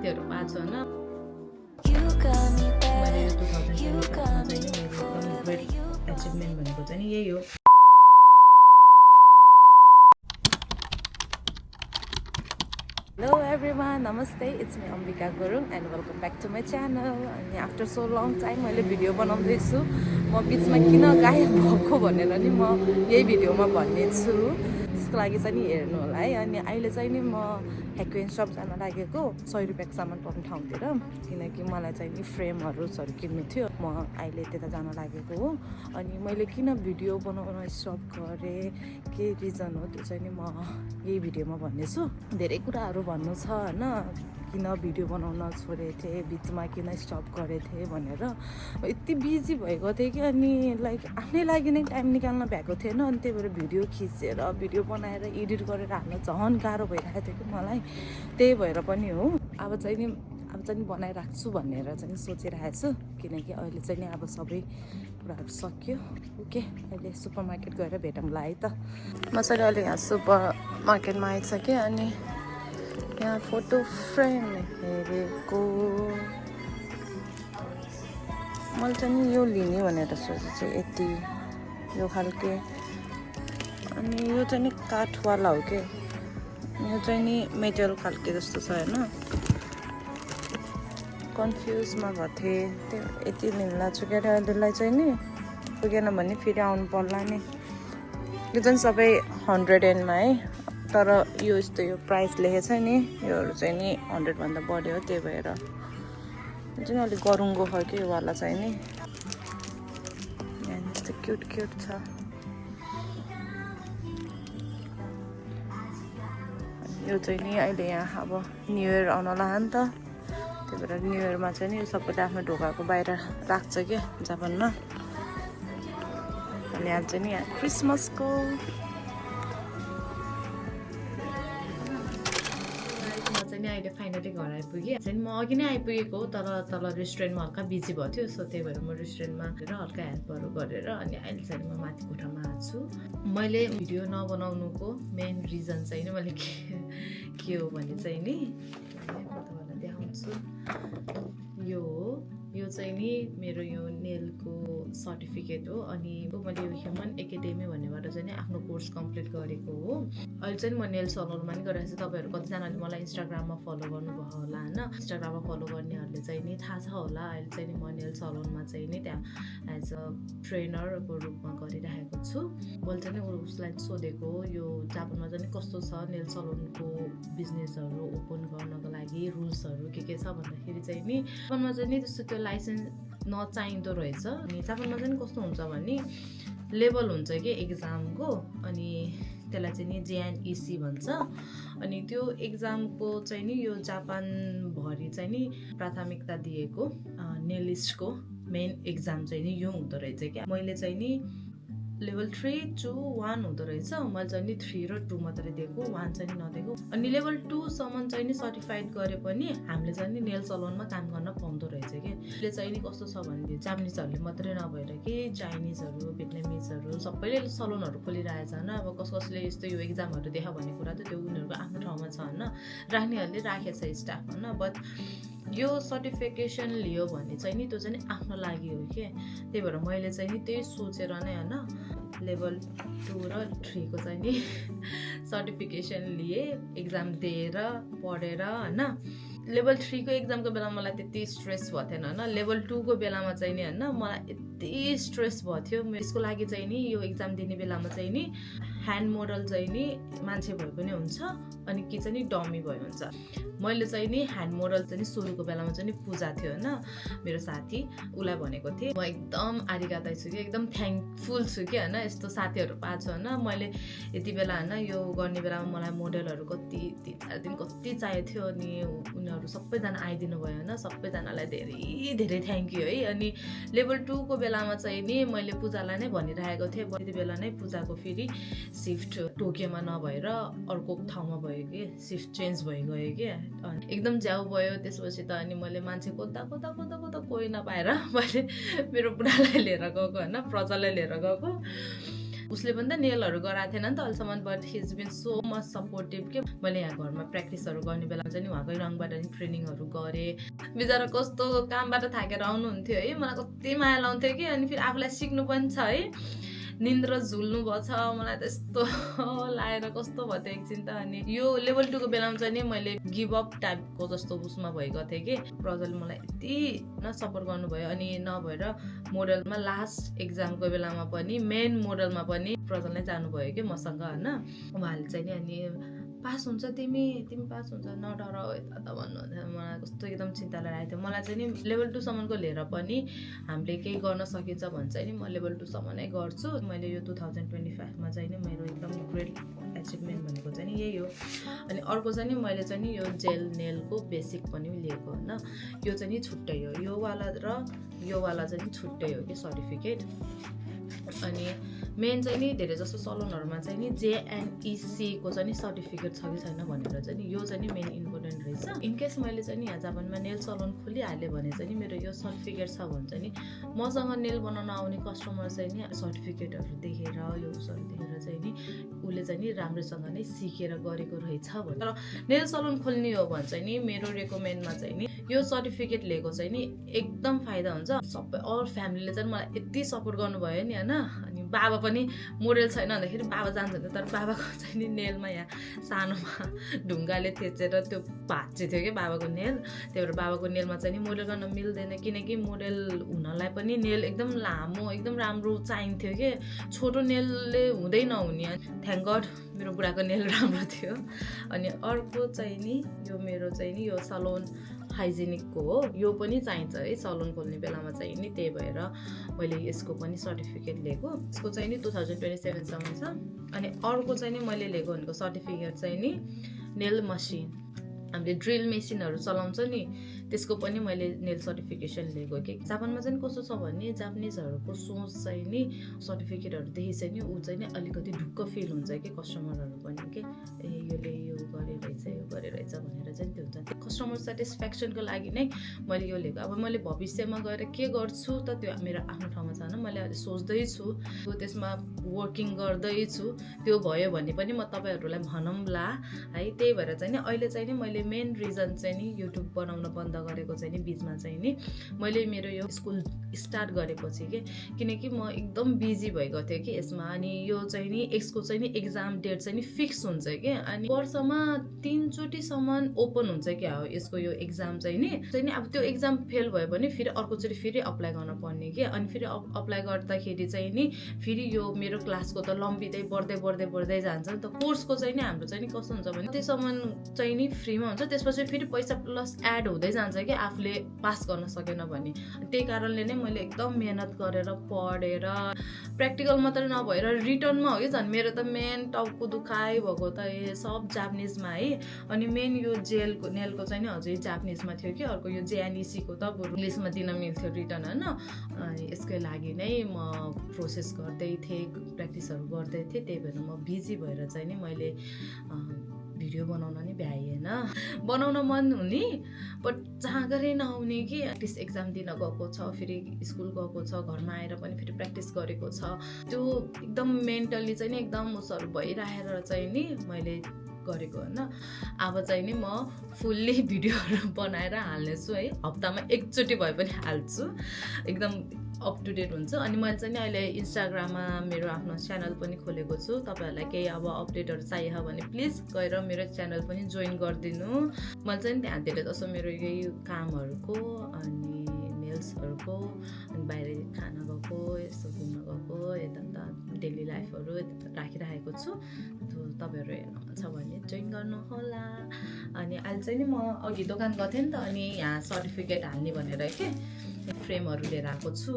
साथीहरू पाएको छु होइन मैले यो 2025 चाहिँ मेरो एकदम ग्रेट एचिभमेन्ट भनेको चाहिँ यही हो। Hello everyone, namaste, it's me Ambika Gurung and welcome back to my channel. And after so long time मैले भिडियो बनाउँदैछु। म बिचमा किन गायब भएको भनेर नि म यही भिडियोमा भन्ने छु। त्यसको लागि चाहिँ नि हेर्नु होला है। अनि अहिले चाहिँ नि म हेक्वेन शप जान लागेको 100 रुपैयाँको सामान पाउने ठाउँतिर, किनकि मलाई चाहिँ नि फ्रेमहरू किन्नु थियो। म अहिले त्यता जान लागेको हो। अनि मैले किन भिडियो बनाउन स्टप गरेँ, के रिजन हो त्यो चाहिँ नि म यही भिडियोमा भन्नेछु। धेरै कुराहरू भन्नु छ होइन, किन भिडियो बनाउन छोडेको थिएँ, बिचमा किन स्टप गरेको थिएँ भनेर। यति बिजी भएको थिएँ कि अनि लाइक आफ्नै लागि नै टाइम निकाल्न भ्याएको थिएन। अनि त्यही भएर भिडियो खिचेर भिडियो बनाएर एडिट गरेर हाल्न झन् गाह्रो भइरहेको थियो कि मलाई। त्यही भएर पनि हो अब चाहिँ नि बनाइराख्छु भनेर चाहिँ सोचिरहेको छु, किनकि अहिले चाहिँ नि अब सबै कुराहरू सक्यो। ओके, अहिले सुपर मार्केट गएर भेटौँला है त। म चाहिँ अहिले यहाँ सुपर मार्केटमा आइसकेँ अनि यहाँ फोटो फ्रेम हेरेको। मैले चाहिँ नि यो लिने भनेर सोचेको छु, यति यो खालके। अनि यो चाहिँ नि काठवाला हो कि, यो चाहिँ नि मेटल खालके जस्तो छ होइन। कन्फ्युजमा भएको थिएँ, त्यो यति लिन छु क्या अहिलेलाई चाहिँ नि, पुगेन भने फेरि आउनु पर्ला नि। यो चाहिँ सबै 100 है, तर यो यस्तो यो प्राइस लेखेको छ नि, योहरू चाहिँ नि 100भन्दा बढ्यो हो। त्यही भएर यो चाहिँ अलिक गरुङ्गो खालको यो वाला चाहिँ नि, यहाँ यस्तो क्युट क्युट छ। यो चाहिँ नि अहिले यहाँ अब न्यु इयर आउन लाग्यो नि त, त्यही भएर न्यु इयरमा चाहिँ नि यो सबैले आफ्नो ढोकाको बाहिर राख्छ क्या जापानमा। अनि यहाँ चाहिँ नि यहाँ क्रिसमसको अहिले फाइनली घर आइपुगेँ। चाहिँ म अघि नै आइपुगेको हो, तर तल रेस्टुरेन्टमा हल्का बिजी भएको थियो। सो त्यही भएर म रेस्टुरेन्टमा हल्का हेल्पहरू गरेर अनि अहिले चाहिँ म माथि कोठामा आएको छु। मैले भिडियो नबनाउनुको मेन रिजन चाहिँ नि मैले के हो भने चाहिँ नि म तपाईँलाई देखाउँछु। यो चाहिँ नि मेरो यो नेलको सर्टिफिकेट हो। अनि मैले यो ह्युमन एकाडेमी भन्नेबाट चाहिँ नि आफ्नो कोर्स कम्प्लिट गरेको हो। अहिले चाहिँ म नेल सलुनमा नि गरिरहेको छु। तपाईँहरू कतिजनाले मलाई इन्स्टाग्राममा फलो गर्नुभयो होला होइन। इन्स्टाग्राममा फलो गर्नेहरूले चाहिँ नि थाहा छ होला, अहिले चाहिँ नि म नेल सलुनमा चाहिँ नि त्यहाँ एज अ ट्रेनरको रूपमा गरिरहेको छु। मैले चाहिँ नि उसलाई सोधेको यो जापानमा चाहिँ कस्तो छ नेल सलुनको बिजनेसहरू ओपन गर्नको लागि रुल्सहरू के छ भन्दाखेरि चाहिँ नि जापानमा चाहिँ नि त्यस्तो त्यो लाइसेन्स नचाहिँदो रहेछ। अनि जापानमा चाहिँ कस्तो हुन्छ भने लेभल हुन्छ कि एक्जामको, अनि त्यसलाई चाहिँ नि JNEC भन्छ। अनि त्यो एक्जामको चाहिँ नि यो जापानभरि चाहिँ नि प्राथमिकता दिएको नेलिस्टको मेन एक्जाम चाहिँ नि यो हुँदो रहेछ क्या। मैले चाहिँ नि लेभल 3, 2, 1 हुँदो रहेछ। मैले चाहिँ नि 3 र 2 मात्रै दिएको, 1 चाहिँ नि नदिएको। अनि लेभल 2 सम्म चाहिँ नि सर्टिफाइड गरे पनि हामीले चाहिँ नि नेल सलुनमा काम गर्न पाउँदो रहेछ कि। यसले चाहिँ नि कस्तो छ भने जापानिजहरूले मात्रै नभएर कि चाइनिजहरू, भियतनामिजहरू सबैले सलुनहरू खोलिरहेछ होइन। अब कसले यस्तो यो एक्जामहरू देखा भन्ने कुरा त त्यो उनीहरूको आफ्नो ठाउँमा छ होइन, राख्नेहरूले राखेछ स्टाफ होइन। बट यो सर्टिफिकेसन लियो भने चाहिँ नि त्यो चाहिँ नि आफ्नो लागि हो कि। त्यही भएर मैले चाहिँ नि त्यही सोचेर नै होइन लेभल 2 र 3 को चाहिँ नि सर्टिफिकेसन लिएँ, एक्जाम दिएर पढेर होइन। लेभल 3 को एक्जामको बेलामा मलाई त्यति स्ट्रेस भएको थिएन होइन। लेभल 2 को बेलामा चाहिँ नि होइन मलाई यति स्ट्रेस भएको थियो। यसको लागि चाहिँ नि यो एक्जाम दिने बेलामा चाहिँ नि ह्यान्ड मोडल चाहिँ नि मान्छे भए पनि हुन्छ, अनि के चाहिँ नि डमी भए हुन्छ। मैले चाहिँ नि ह्यान्ड मोडल चाहिँ नि सुरुको बेलामा चाहिँ नि पूजा थियो होइन, मेरो साथी, उसलाई भनेको थिएँ। म एकदम आरिगाताइ छु कि, एकदम थ्याङ्कफुल छु कि होइन यस्तो साथीहरू पाएको छु होइन। मैले यति बेला होइन यो गर्ने बेलामा मलाई मोडलहरू कति 3-4 दिन कति चाहिएको थियो, अनि उनीहरू सबैजना आइदिनु भयो होइन। सबैजनालाई धेरै धेरै थ्याङ्क यू है। अनि लेभल 2 को बेलामा चाहिँ नि मैले पूजालाई नै भनिरहेको थिएँ, त्यति बेला नै पूजाको फेरि सिफ्ट टोकियोमा नभएर अर्को ठाउँमा भयो कि, सिफ्ट चेन्ज भइगयो कि, अनि एकदम झ्याउ भयो। त्यसपछि त अनि मैले मान्छे खोज्दा कोही नपाएर मैले मेरो बुढालाई लिएर गएको होइन, प्रजालाई लिएर गएको। उसले पनि त नेलहरू गराएको थिएन नि त अहिलेसम्म, but he's been so much supportive कि मैले यहाँ घरमा प्र्याक्टिसहरू गर्ने बेलामा चाहिँ नि उहाँकै रङबाट नि ट्रेनिङहरू गरेँ। बिचरा कस्तो कामबाट थाकेर आउनुहुन्थ्यो है, मलाई कति माया लाउँथ्यो कि। अनि फेरि आफूलाई सिक्नु पनि छ है, निन्द्रा झुल्नु भएको छ, मलाई त्यस्तो लागेर कस्तो भयो त्यो एकछिन त। अनि यो लेभल 2 को बेलामा चाहिँ नि मैले गिभ अप टाइपको जस्तो उसमा भइगएको थिएँ कि प्रजलले मलाई यति न सपोर्ट गर्नुभयो। अनि नभएर मोडलमा लास्ट एक्जामको बेलामा पनि मेन मोडलमा पनि प्रजल नै जानुभयो कि मसँग होइन। उहाँले चाहिँ नि अनि पास हुन्छ तिमी पास हुन्छ नडर यता त भन्नुहुन्थ्यो। मलाई कस्तो एकदम चिन्ता लागेको थियो। मलाई चाहिँ नि लेभल 2 सम्मको लिएर पनि हामीले केही गर्न सकिन्छ भने चाहिँ नि म लेभल 2 सम्म नै गर्छु। मैले यो 2025 मा चाहिँ नि मेरो एकदम ग्रेट एचिभमेन्ट भनेको चाहिँ नि यही हो। अनि अर्को चाहिँ नि मैले चाहिँ नि यो जेल नेलको बेसिक पनि लिएको होइन। यो चाहिँ नि छुट्टै हो, यो वाला र यो वाला चाहिँ नि छुट्टै हो कि सर्टिफिकेट। अनि मेन चाहिँ नि धेरै जस्तो सलुनहरूमा चाहिँ नि JNEC को चाहिँ नि सर्टिफिकेट छ कि छैन भनेर चाहिँ नि यो चाहिँ नि मेन इम्पोर्टेन्ट रहेछ। इनकेस मैले चाहिँ नि यहाँ जापानमा नेल सलुन खोलिहालेँ भने चाहिँ नि मेरो यो सर्टिफिकेट छ भने चाहिँ नि मसँग नेल बनाउन आउने कस्टमर चाहिँ नि सर्टिफिकेटहरू देखेर यो उसहरू देखेर चाहिँ नि उसले चाहिँ नि राम्रोसँग नै सिकेर गरेको रहेछ भने। तर नेल सलुन खोल्ने हो भने चाहिँ नि मेरो रेकमेन्डमा चाहिँ नि यो सर्टिफिकेट लिएको चाहिँ नि एकदम फाइदा हुन्छ। सबै अल फ्यामिलीले चाहिँ मलाई यति सपोर्ट गर्नुभयो नि होइन। अनि बाबा पनि मोडल छैन भन्दाखेरि बाबा जान्छ, तर बाबाको चाहिँ नि नेलमा यहाँ सानोमा ढुङ्गाले थेचेर त्यो भाँच्चे थियो कि बाबाको नेल। त्यही भएर बाबाको नेलमा चाहिँ नि मोडल गर्न मिल्दैन, किनकि मोडल हुनलाई पनि नेल एकदम लामो एकदम राम्रो चाहिन्थ्यो कि, छोटो नेलले हुँदै नहुने। थ्याङ्क गड मेरो बुढाको नेल राम्रो थियो। अनि अर्को चाहिँ नि यो मेरो चाहिँ नि यो सलोन हाइजेनिकको हो, यो पनि चाहिन्छ है सलुन खोल्ने बेलामा चाहिँ नि। त्यही भएर मैले यसको पनि सर्टिफिकेट लिएको। यसको चाहिँ नि 2027 सम्म छ। अनि अर्को चाहिँ नि मैले लिएको भनेको सर्टिफिकेट चाहिँ नि नेल मसिन, हामीले ड्रिल मेसिनहरू चलाउँछ नि त्यसको पनि मैले नेल सर्टिफिकेसन लिएको कि। जापानमा चाहिँ कस्तो छ भने जापानिजहरूको सोच चाहिँ नि सर्टिफिकेटहरूदेखि चाहिँ नि ऊ चाहिँ नि अलिकति ढुक्क फिल हुन्छ कि कस्टमरहरू पनि कि ए योले यो गरे रहेछ भनेर चाहिँ त्यो हुन्छ। कस्टमर सेटिस्फ्याक्सनको लागि नै मैले यो लिएको। अब मैले भविष्यमा गएर के गर्छु त त्यो मेरो आफ्नो ठाउँमा छ, मैले अहिले सोच्दैछु, त्यसमा वर्किङ गर्दैछु। त्यो भयो भने पनि म तपाईँहरूलाई भनौँला है। त्यही भएर चाहिँ नि अहिले चाहिँ नि मैले मेन रिजन चाहिँ नि युट्युब बनाउन बन्द गरेको चाहिँ नि बिचमा चाहिँ नि मैले मेरो यो स्कुल स्टार्ट गरेपछि के, किनकि म एकदम बिजी भएको थिएँ कि यसमा। अनि यो चाहिँ नि यसको चाहिँ नि एक्जाम डेट चाहिँ नि फिक्स हुन्छ कि, अनि वर्षमा 3 चोटिसम्म ओपन हुन्छ क्या हो यसको यो एक्जाम चाहिँ नि। अब त्यो एक्जाम फेल भयो भने फेरि अर्कोचोटि फेरि अप्लाई गर्न पर्ने कि। अनि फेरि अप्लाई गर्दाखेरि चाहिँ नि फेरि यो मेरो क्लासको त लम्बिँदै बढ्दै जान्छ नि त। कोर्सको चाहिँ नि हाम्रो चाहिँ नि कस्तो हुन्छ भने त्यसम्म चाहिँ नि फ्रीमा हुन्छ, त्यसपछि फेरि पैसा प्लस एड हुँदै जान्छ कि आफूले पास गर्न सकेन भने। त्यही कारणले नै मैले एकदम मेहनत गरेर पढेर प्र्याक्टिकल मात्रै नभएर रिटर्नमा हो कि झन् मेरो त मेन टाउको दुखाइ भएको त सब जापानिजमा है। अनि मेन यो जेलको नेलको चाहिँ नि अझै जापानिजमा थियो कि, अर्को यो JNEC को त बरु इङ्ग्लिसमा दिन मिल्थ्यो रिटर्न होइन। अनि यसकै लागि नै म प्रोसेस गर्दै थिएँ, प्र्याक्टिसहरू गर्दै थिएँ। त्यही भएर म बिजी भएर चाहिँ नि मैले भिडियो बनाउन नि भ्याइएन। बनाउन मन हुने बट जहाँ गरे नहुने कि। प्र्याक्टिस एक्जाम दिन गएको छ, फेरि स्कुल गएको छ, घरमा आएर पनि फेरि प्र्याक्टिस गरेको छ, त्यो एकदम मेन्टली चाहिँ नि एकदम उसहरू भइरहेर चाहिँ नि मैले गरेको होइन। अब चाहिँ नि म फुल्ली भिडियोहरू बनाएर हाल्नेछु है, हप्तामा एकचोटि भए पनि हाल्छु, एकदम अप टु डेट हुन्छ। अनि मैले चाहिँ नि अहिले इन्स्टाग्राममा मेरो आफ्नो च्यानल पनि खोलेको छु। तपाईँहरूलाई केही अब अपडेटहरू चाहियो भने प्लिज गएर मेरो च्यानल पनि जोइन गरिदिनु। मैले चाहिँ त्यहाँ धेरै जस्तो मेरो यही कामहरूको अनि नेल्सहरूको अनि बाहिर खाना गएको, यस्तो घुम्न गएको, यता डेली लाइफहरू राखिरहेको छु। तपाईँहरू हेर्नु छ भने जोइन गर्नु होला। अनि अहिले चाहिँ नि म अघि दोकान गएको थिएँ नि त, अनि यहाँ सर्टिफिकेट हाल्ने भनेर के फ्रेमहरू लिएर आएको छु।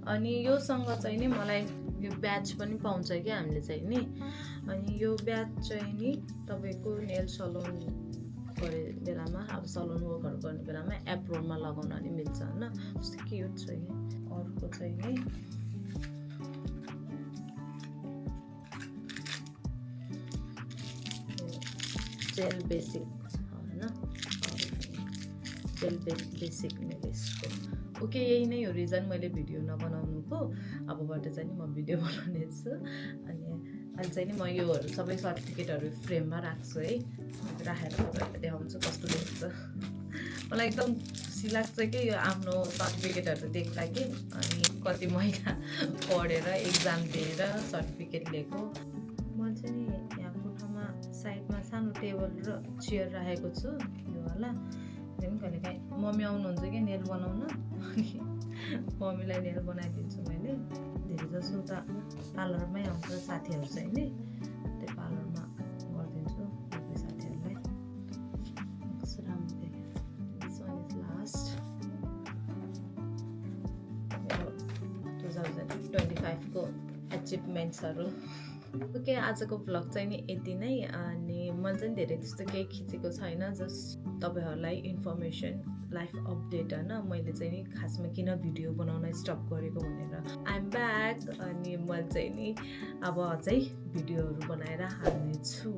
अनि योसँग चाहिँ नि मलाई यो ब्याच पनि पाउँछ क्या हामीले चाहिँ नि। अनि यो ब्याच चाहिँ नि तपाईँको नेल सलुन गरे बेलामा, अब सलुन वर्कहरू गर्ने बेलामा एप्रोनमा लगाउन नि मिल्छ होइन। कस्तो क्युट छ कि। अर्को चाहिँ नि जेल बेसिक छ होइन, जेल बेसिक नेल्सको ओके यही नै हो रिजन मैले भिडियो नबनाउनुको। अबबाट चाहिँ नि म भिडियो बनाउने छु। अनि अहिले चाहिँ नि म योहरू सबै सर्टिफिकेटहरू फ्रेममा राख्छु है, राखेर तपाईँहरूलाई देखाउँछु कस्तो देख्छ। मलाई एकदम खुसी लाग्छ कि यो आफ्नो सर्टिफिकेटहरू देख्दा कि, अनि कति महिना पढेर एक्जाम दिएर सर्टिफिकेट लिएको। म चाहिँ नि यहाँ कोठामा साइडमा सानो टेबल र चेयर राखेको छु यो वाला। अनि कहिलेकाहीँ मम्मी आउनुहुन्छ कि नेल बनाउन, अनि मम्मीलाई नेल बनाइदिन्छु मैले। धेरै जसो त पार्लरमै आउँछ साथीहरू चाहिँ नि, त्यो पार्लरमा गरिदिन्छु सबै साथीहरूलाई। कस्तो राम्रो देख्यो। दिस वान इज लास्ट 2025 को एचिभमेन्ट्सहरू। ओके आजको भ्लग चाहिँ नि यति नै। अनि मैले चाहिँ धेरै त्यस्तो केही खिचेको छैन, जस्ट तपाईँहरूलाई इन्फर्मेसन लाइफ अपडेट होइन, मैले चाहिँ नि खासमा किन भिडियो बनाउन स्टप गरेको भनेर। I am back. अनि मैले चाहिँ नि अब अझै भिडियोहरू बनाएर हाल्नेछु।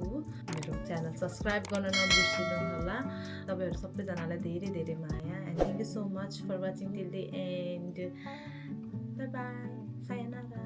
मेरो च्यानल सब्सक्राइब गर्न नबिर्सिनु होला। तपाईँहरू सबैजनालाई धेरै धेरै माया। And thank you so much for watching till the end. Bye bye, sayonara.